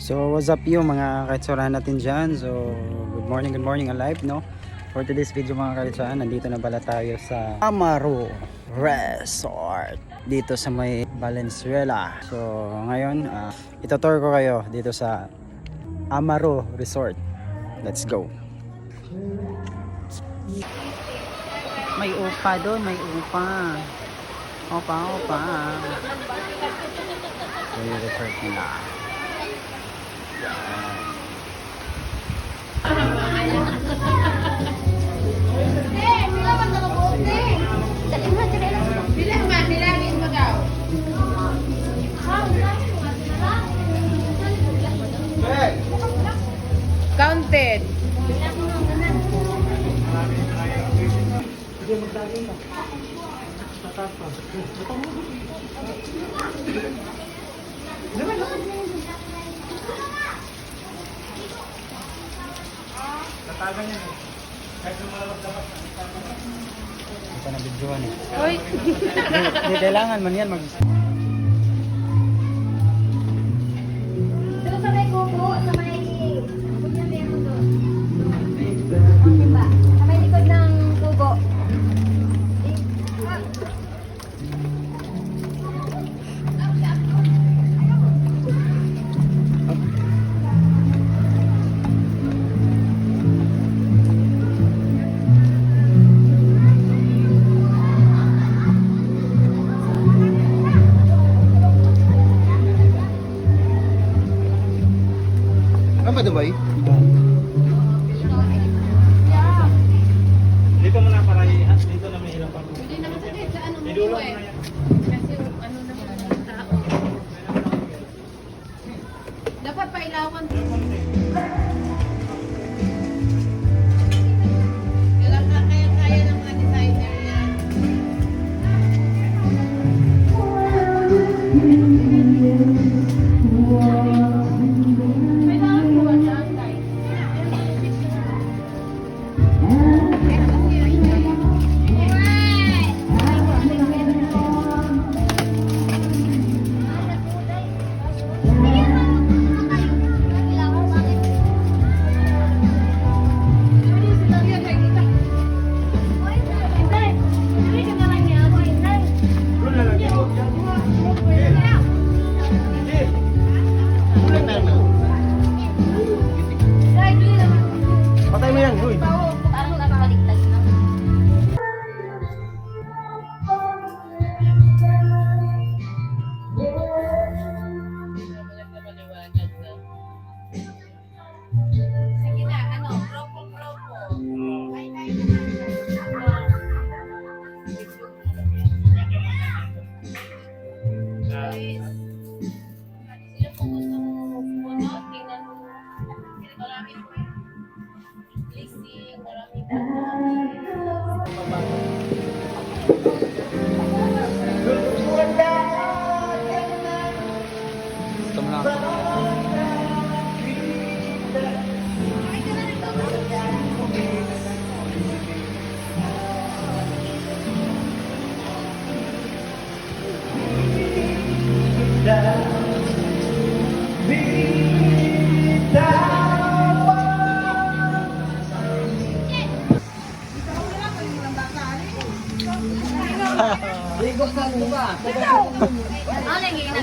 So what's up you mga kaitsorahan natin dyan. So good morning alive no. For today's video mga kaitsorahan, nandito na pala tayo sa Amaro Resort dito sa may Valenzuela. So ngayon itutour ko kayo dito sa Amaro Resort. Let's go. May upa doon, may upa. Opa. So yung resort nila. Counted. Ito na videoan eh. Hoy. Hindi kailangan man yan Dito sa may kubo, sa may kubo meron doon. Diba? Sa may likod ng kubo. Apa Dubai? Dito muna para dito na may ilang pa. Hindi naman sa sa ano mo Idulo eh. na yan. Kasi ano naman ang tao. Dapat pailawan. Kaya ng mga designer yan. May nakakuha dyan, guys. Patay mo yan, huy. Parang nakabaliktad na. Sige na, ano, propo. Guys, sino po gusto mo puno? Tingnan mo. Maraming blessing, maraming Ito mo lang.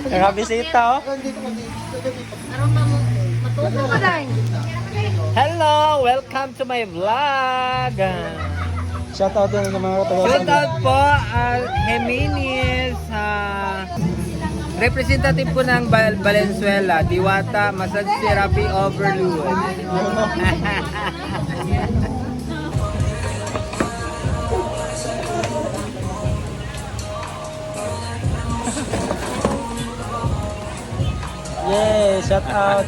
Nakabisita oh. Matuto ka lang. Hello! Welcome to my vlog! Shout out din sa mga Shout out po Jimenez, representative po ng Valenzuela, Diwata Massage Therapy Overload. Yay! Shout out!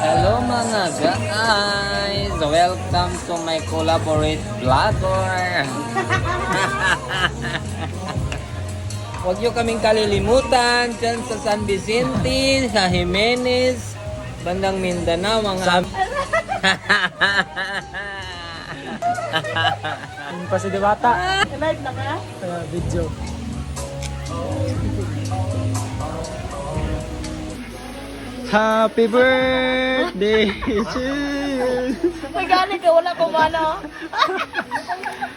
Hello mga guys! Welcome to my collaborate vlogger! Huwag nyo kaming kalilimutan dyan sa San Vicente, sa Jimenez, bandang Mindanao, mga... Yung pa si Diwata. Live na ka? Video. Happy birthday to you. May gani ka, wala ko mana.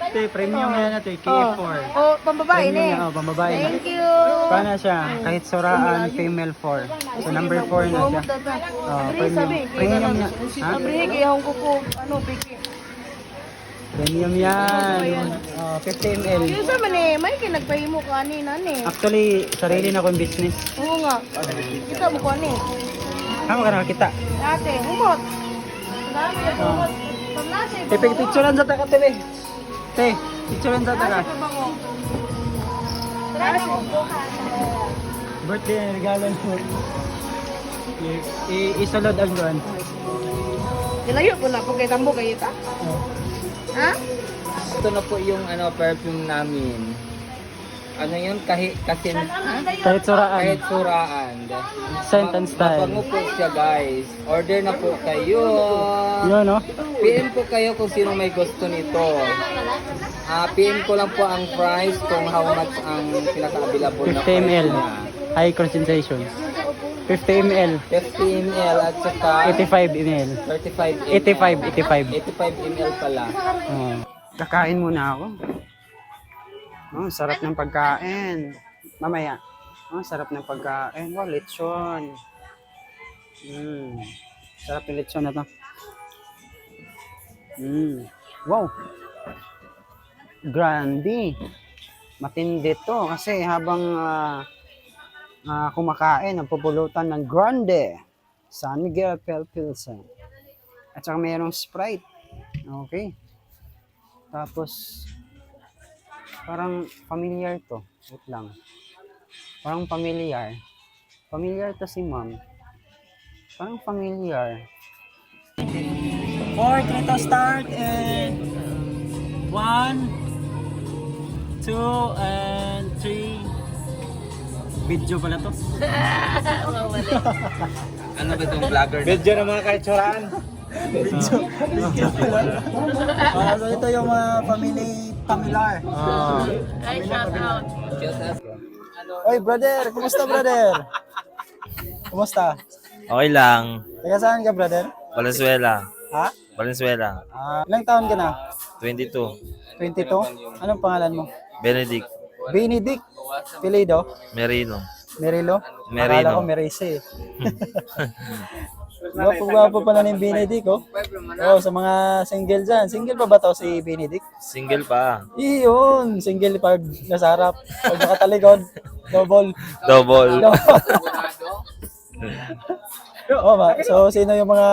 Ito, premium yan na ito, K4. Oh, pambabae Premium ni. na, pambabae na. Thank you. Paano siya? Kahit suraan, female 4. So number 4 na siya. Premium. Premium niya. Ha? Sabi, kaya ko po, ano, piki. Premium yan. 50 ml. Yung sa man eh, may kinagpahimo ka ni nani. Actually, sarili na akong business. Oo nga. Kita mo ko ni. Kama ka nakakita. Ate, humot. Dami ka humot. Pamlase. Picturean sa taka, TV. Te, picturean sa taka. Birthday na regalo mo. Isalod ang doon. Dilayo ko na po kay tambo kay ita. Ha? Ito na po yung perfume namin. Ano yun? Kahit Kahit suraan. kahit suraan. Scent and style. Mabango po siya guys. Order na po kayo. Yun, no? PM po kayo kung sino may gusto nito. PM ko lang po ang price kung how much ang pinaka-available na 50 ml. niya. High concentration. 50 ml. 50 ml at saka 85 ml. 35 ml. 85 ml pala. Kakain muna ako. Sarap ng pagkain. Mamaya. Sarap ng pagkain. Wow, lechon. Sarap yung lechon na to. Wow. Grande. Matindi to kasi habang kumakain, nagpupulutan ng Grande. San Miguel Pilsen. At saka mayroong Sprite. Okay. Tapos, parang familiar to. Wait lang. Parang familiar. Familiar to si ma'am. Parang familiar. 4, 3 to start and 1, 2, and 3. Video pala to. Ano ba itong vlogger? Medyo na mga kaitsuraan. So ito yung mga familiar. Ay, shout out. Oy brother, kumusta brother? Kumusta? Okay lang. Taga saan ka brother? Valenzuela. Ha? Valenzuela. Ilang taon ka na? 22. 22? Anong pangalan mo? Benedict. Benedict. Pilido? Merino. Merilo? Merino. Akala ko Merice. Gwapo pala ni Benedict, oh. Oh, sa mga single dyan. Single pa ba to si Benedict? Single pa. Iyon, single pag nasa harap. Pag nakatalikod, double. Double. Oo ba? So, sino yung mga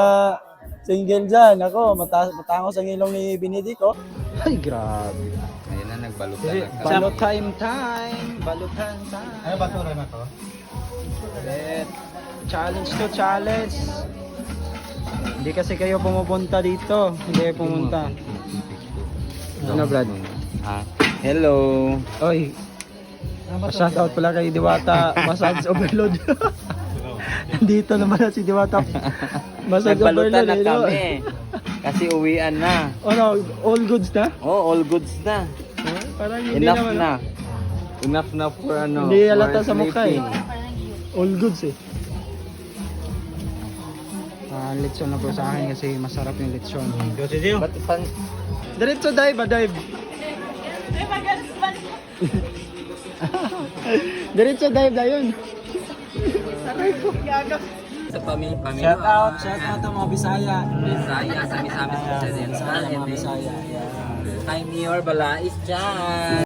single dyan? Ako, matango sa ngilong ni Benedict, oh. Ay, grabe. Ayun na, nagbalutan na. Balot time. Balutan time. Ano ba tura na to? Challenge to challenge. Hindi kasi kayo pumupunta dito. Hindi kayo pumunta. Ano, Brad? Hello. Oy. Shout out pala kay Diwata Massage Overload. Dito naman na si Diwata Massage Nagbalutan Overload. na eh, no? kami. Kasi uwian na. Ano, all goods na? Oh, all goods na. Parang hindi Enough naman. na. Enough na for ano. Hindi for halata sa mukha eh. sleeping. All goods eh. Lechon na po sa akin kasi masarap yung lechon. Ba't pang... Diretso dive, dive. Diretso dive na yun. Sa pamilya. Shout out sa mga Bisaya. Bisaya, sami-sami sa Sa mga Bisaya. Hi, Mayor Balais dyan.